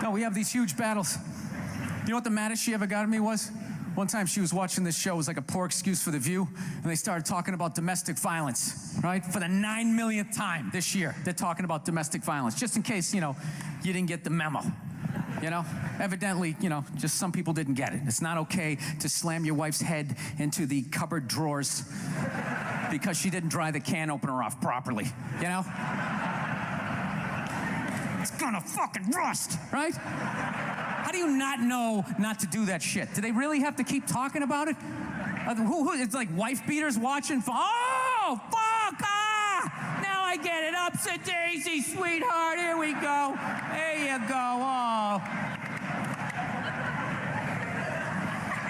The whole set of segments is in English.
No, we have these huge battles. You know what the maddest she ever got at me was? One time she was watching this show, it was like a poor excuse for The View, and they started talking about domestic violence, right? For the 9 millionth time this year, they're talking about domestic violence, just in case, you didn't get the memo. Evidently, just some people didn't get it. It's not okay to slam your wife's head into the cupboard drawers because she didn't dry the can opener off properly, It's gonna fucking rust, right? How do you not know not to do that shit? Do they really have to keep talking about it? It's like wife beaters watching. Oh, fuck! Now I get it. Upset daisy, sweetheart. Here we go. There you go. Oh.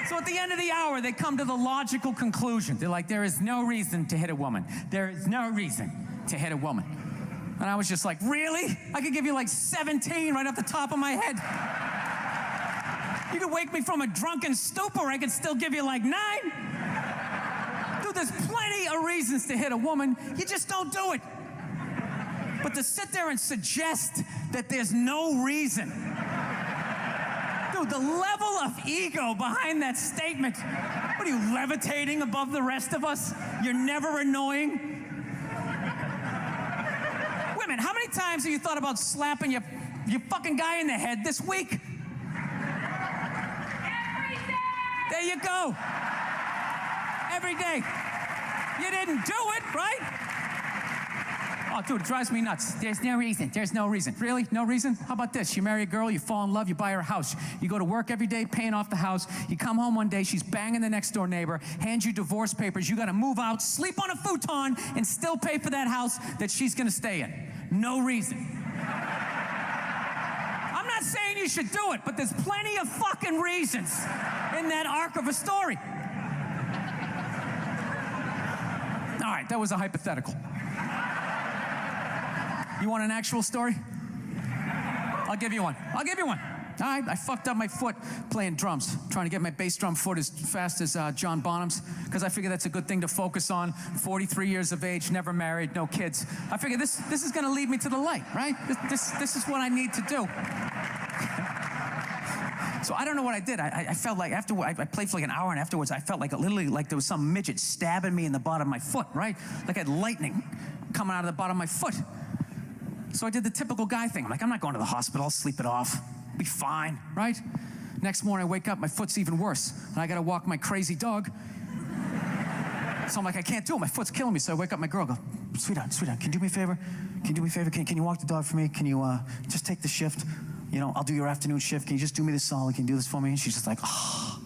So at the end of the hour, they come to the logical conclusion. They're like, there is no reason to hit a woman. There is no reason to hit a woman. And I was just like, really? I could give you like 17 right off the top of my head. You could wake me from a drunken stupor, I could still give you like 9. Dude, there's plenty of reasons to hit a woman. You just don't do it. But to sit there and suggest that there's no reason. Dude, the level of ego behind that statement. What are you, levitating above the rest of us? You're never annoying? Women, how many times have you thought about slapping your fucking guy in the head this week? There you go. Every day. You didn't do it, right? Oh, dude, it drives me nuts. There's no reason. There's no reason. Really? No reason? How about this? You marry a girl, you fall in love, you buy her a house. You go to work every day, paying off the house. You come home one day, she's banging the next door neighbor, hands you divorce papers. You got to move out, sleep on a futon, and still pay for that house that she's going to stay in. No reason. I'm not saying you should do it, but there's plenty of fucking reasons in that arc of a story. All right, that was a hypothetical. You want an actual story? I'll give you one. All right, I fucked up my foot playing drums, trying to get my bass drum foot as fast as John Bonham's, because I figure that's a good thing to focus on. 43 years of age, never married, no kids. I figure this is going to lead me to the light, right? This is what I need to do. So I don't know what I did. I felt like after I played for like an hour, and afterwards I felt like literally like there was some midget stabbing me in the bottom of my foot, right? Like I had lightning coming out of the bottom of my foot. So I did the typical guy thing. I'm like, I'm not going to the hospital. I'll sleep it off. Be fine, right? Next morning I wake up, my foot's even worse, and I got to walk my crazy dog. So I'm like, I can't do it. My foot's killing me. So I wake up my girl, go, sweetheart, can you do me a favor? Can you walk the dog for me? Can you just take the shift? I'll do your afternoon shift. Can you just do me this solid? Can you do this for me? And she's just like, oh.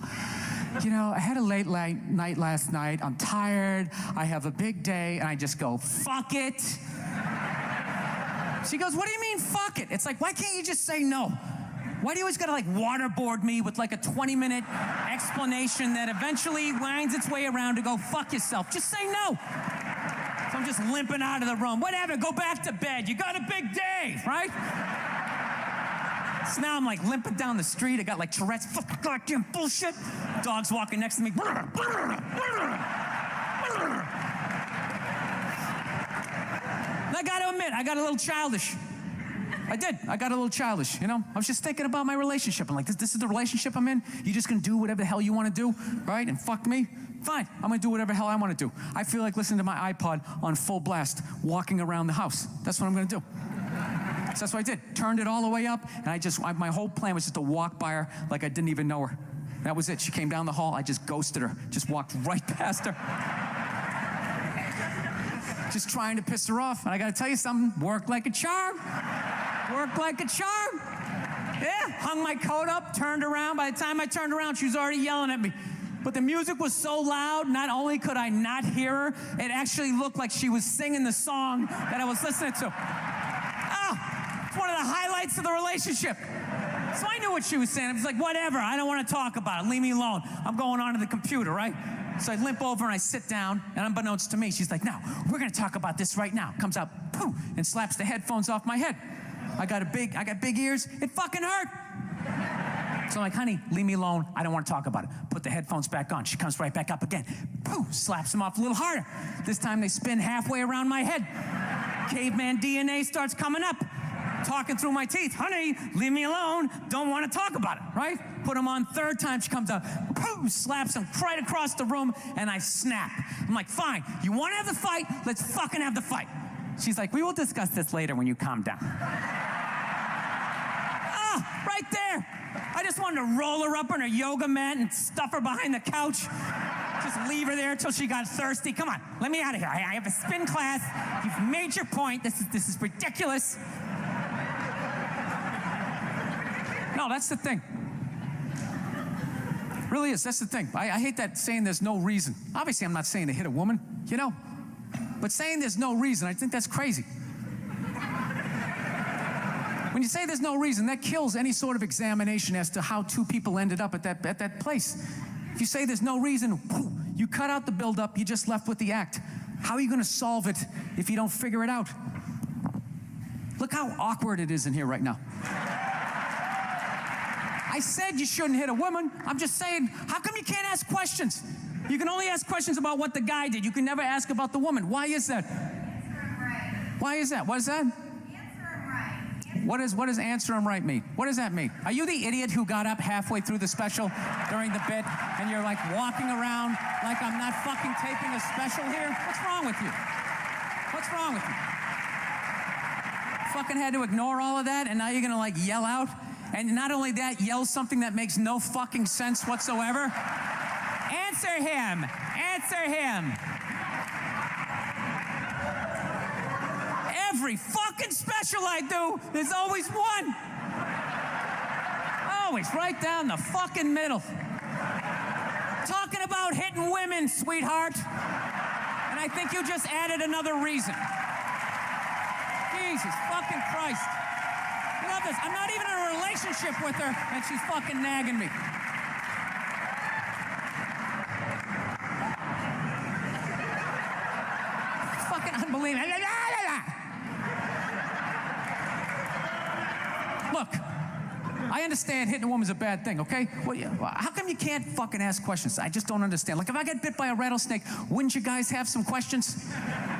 I had a late night last night. I'm tired. I have a big day. And I just go, fuck it. She goes, what do you mean, fuck it? It's like, why can't you just say no? Why do you always gotta waterboard me with a 20-minute explanation that eventually winds its way around to go, fuck yourself? Just say no. So I'm just limping out of the room. Whatever, go back to bed. You got a big day, right? So now I'm limping down the street. I got Tourette's, fucking goddamn bullshit. Dog's walking next to me. And I got to admit, I got a little childish. I did. I got a little childish, I was just thinking about my relationship. I'm like, this is the relationship I'm in? You just gonna do whatever the hell you want to do, right? And fuck me? Fine. I'm gonna do whatever the hell I want to do. I feel like listening to my iPod on full blast, walking around the house. That's what I'm gonna do. So that's what I did. Turned it all the way up, and my whole plan was just to walk by her like I didn't even know her. That was it. She came down the hall. I just ghosted her. Just walked right past her. Just trying to piss her off. And I got to tell you something. Worked like a charm. Worked like a charm. Yeah. Hung my coat up, turned around. By the time I turned around, she was already yelling at me. But the music was so loud, not only could I not hear her, it actually looked like she was singing the song that I was listening to. It's one of the highlights of the relationship. So I knew what she was saying. I was like, whatever, I don't want to talk about it. Leave me alone. I'm going on to the computer, right? So I limp over and I sit down, and unbeknownst to me, she's like, now, we're going to talk about this right now. Comes out, poof, and slaps the headphones off my head. I got big ears. It fucking hurt. So I'm like, honey, leave me alone. I don't want to talk about it. Put the headphones back on. She comes right back up again. Poof, slaps them off a little harder. This time they spin halfway around my head. Caveman DNA starts coming up. talking through my teeth. Honey, leave me alone. Don't want to talk about it, right? Put him on. Third time she comes out, boom, slaps him right across the room, and I snap. I'm like, fine, you want to have the fight? Let's fucking have the fight. She's like, we will discuss this later when you calm down. Ah, right there. I just wanted to roll her up on her yoga mat and stuff her behind the couch. Just leave her there until she got thirsty. Come on, let me out of here. I have a spin class. You've made your point. This is ridiculous. No, that's the thing. Really is. That's the thing. I hate that saying there's no reason. Obviously, I'm not saying to hit a woman, you know. But saying there's no reason, I think that's crazy. When you say there's no reason, that kills any sort of examination as to how two people ended up at that place. If you say there's no reason, you cut out the buildup, you're just left with the act. How are you going to solve it if you don't figure it out? Look how awkward it is in here right now. I said you shouldn't hit a woman. I'm just saying, how come you can't ask questions? You can only ask questions about what the guy did. You can never ask about the woman. Why is that? Why is that? What is that? What does answer him right mean? What does that mean? Are you the idiot who got up halfway through the special during the bit and you're like walking around like I'm not fucking taping a special here? What's wrong with you? What's wrong with you? Fucking had to ignore all of that and now you're gonna like yell out? And not only that, yell something that makes no fucking sense whatsoever? Answer him! Answer him! Every fucking special I do, there's always one. Always right down the fucking middle. Talking about hitting women, sweetheart. And I think you just added another reason. Jesus fucking Christ. I love this. I'm not even in a relationship with her, and she's fucking nagging me. It's fucking unbelievable. Look, I understand hitting a woman's a bad thing, okay? Well, how come you can't fucking ask questions? I just don't understand. Like, if I get bit by a rattlesnake, wouldn't you guys have some questions?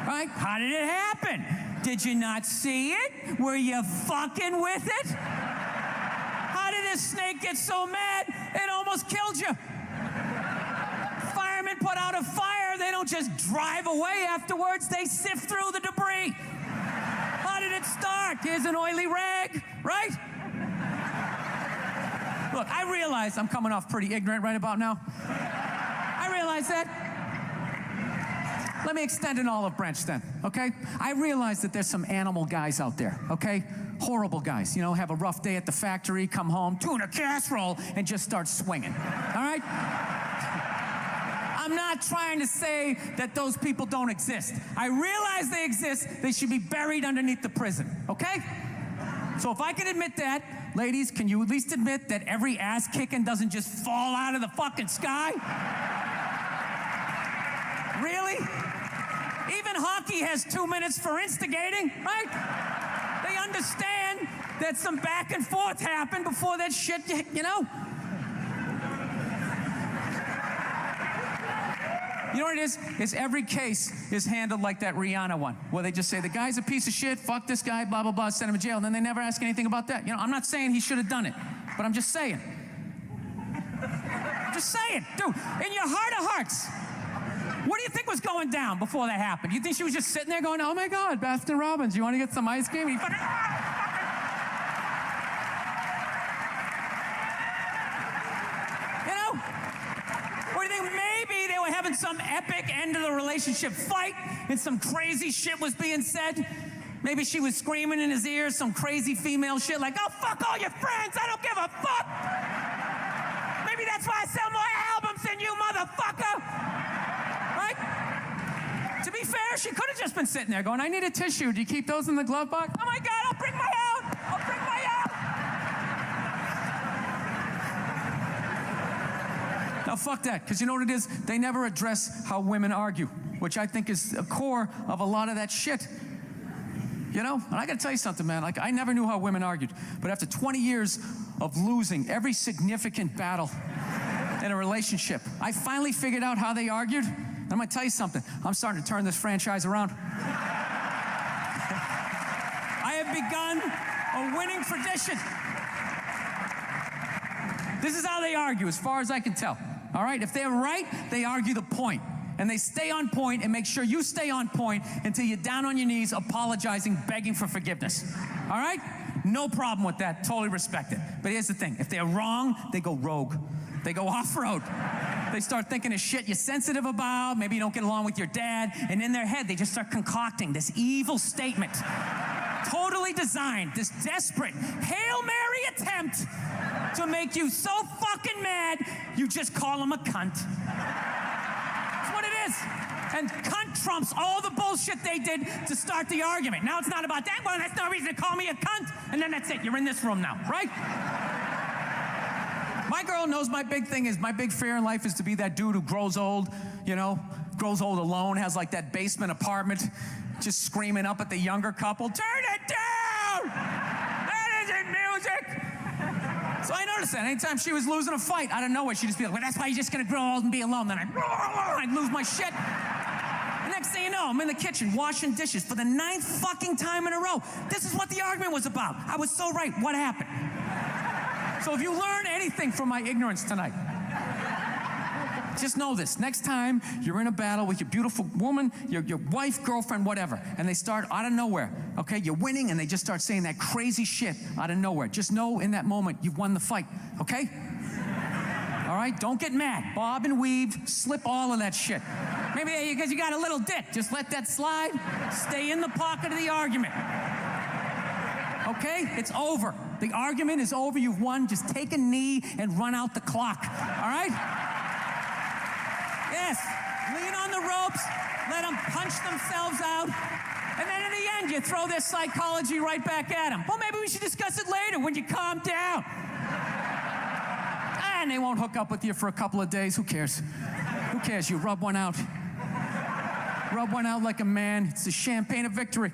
Right? How did it happen? Did you not see it? Were you fucking with it? How did this snake get so mad it almost killed you? Firemen put out a fire. They don't just drive away afterwards. They sift through the debris. How did it start? Here's an oily rag, right? Look, I realize I'm coming off pretty ignorant right about now. I realize that. Let me extend an olive branch then, okay? I realize that there's some animal guys out there, okay? Horrible guys, you know, have a rough day at the factory, come home, tuna casserole, and just start swinging, all right? I'm not trying to say that those people don't exist. I realize they exist. They should be buried underneath the prison, okay? So if I can admit that, ladies, can you at least admit that every ass kicking doesn't just fall out of the fucking sky? Really? Even hockey has 2 minutes for instigating, right? They understand that some back and forth happened before that shit, you know? You know what it is? It's every case is handled like that Rihanna one, where they just say, the guy's a piece of shit, fuck this guy, blah, blah, blah, send him to jail, and then they never ask anything about that. You know, I'm not saying he should have done it, but I'm just saying. I'm just saying. Dude, in your heart of hearts, what do you think was going down before that happened? You think she was just sitting there going, oh my God, Baskin Robbins, you want to get some ice cream? You fucking, you know? Or do you think maybe they were having some epic end of the relationship fight and some crazy shit was being said? Maybe she was screaming in his ear some crazy female shit like, oh, fuck all your friends, I don't give a fuck. Maybe that's why I sell more albums than you, motherfucker. Right? To be fair, she could have just been sitting there going, I need a tissue. Do you keep those in the glove box? Oh my God, I'll bring my out. I'll bring my out. Now, fuck that, because you know what it is? They never address how women argue, which I think is a core of a lot of that shit. You know? And I got to tell you something, man. Like, I never knew how women argued. But after 20 years of losing every significant battle in a relationship, I finally figured out how they argued. And I'm going to tell you something. I'm starting to turn this franchise around. I have begun A winning tradition. This is how they argue, as far as I can tell. All right? If they're right, they argue the point. And they stay on point and make sure you stay on point until you're down on your knees, apologizing, begging for forgiveness. All right? No problem with that. Totally respect it. But here's the thing. If they're wrong, they go rogue. They go off-road. They start thinking of shit you're sensitive about. Maybe you don't get along with your dad. And in their head, they just start concocting this evil statement. Totally designed, this desperate Hail Mary attempt to make you so fucking mad, you just call them a cunt. That's what it is. And cunt trumps all the bullshit they did to start the argument. Now it's not about that. Well, that's no reason to call me a cunt. And then that's it. You're in this room now, right? My girl knows my big thing is, my big fear in life is to be that dude who grows old, you know, grows old alone, has like that basement apartment, just screaming up at the younger couple, turn it down! That isn't music! So I noticed that anytime she was losing a fight, out of nowhere, she'd just be like, well, that's why you're just gonna grow old and be alone. Then I'd lose my shit. The next thing you know, I'm in the kitchen washing dishes for the 9th fucking time in a row. This is what the argument was about. I was so right. What happened? So if you learn anything from my ignorance tonight, just know this. Next time you're in a battle with your beautiful woman, your wife, girlfriend, whatever, and they start out of nowhere, okay? You're winning, and they just start saying that crazy shit out of nowhere. Just know in that moment you've won the fight, okay? All right? Don't get mad. Bob and weave, slip all of that shit. Maybe because you got a little dick. Just let that slide. Stay in the pocket of the argument. Okay? It's over. The argument is over. You've won. Just take a knee and run out the clock. All right? Yes. Lean on the ropes. Let them punch themselves out. And then in the end, you throw their psychology right back at them. Well, maybe we should discuss it later when you calm down. And they won't hook up with you for a couple of days. Who cares? Who cares? You rub one out. Rub one out like a man. It's the champagne of victory.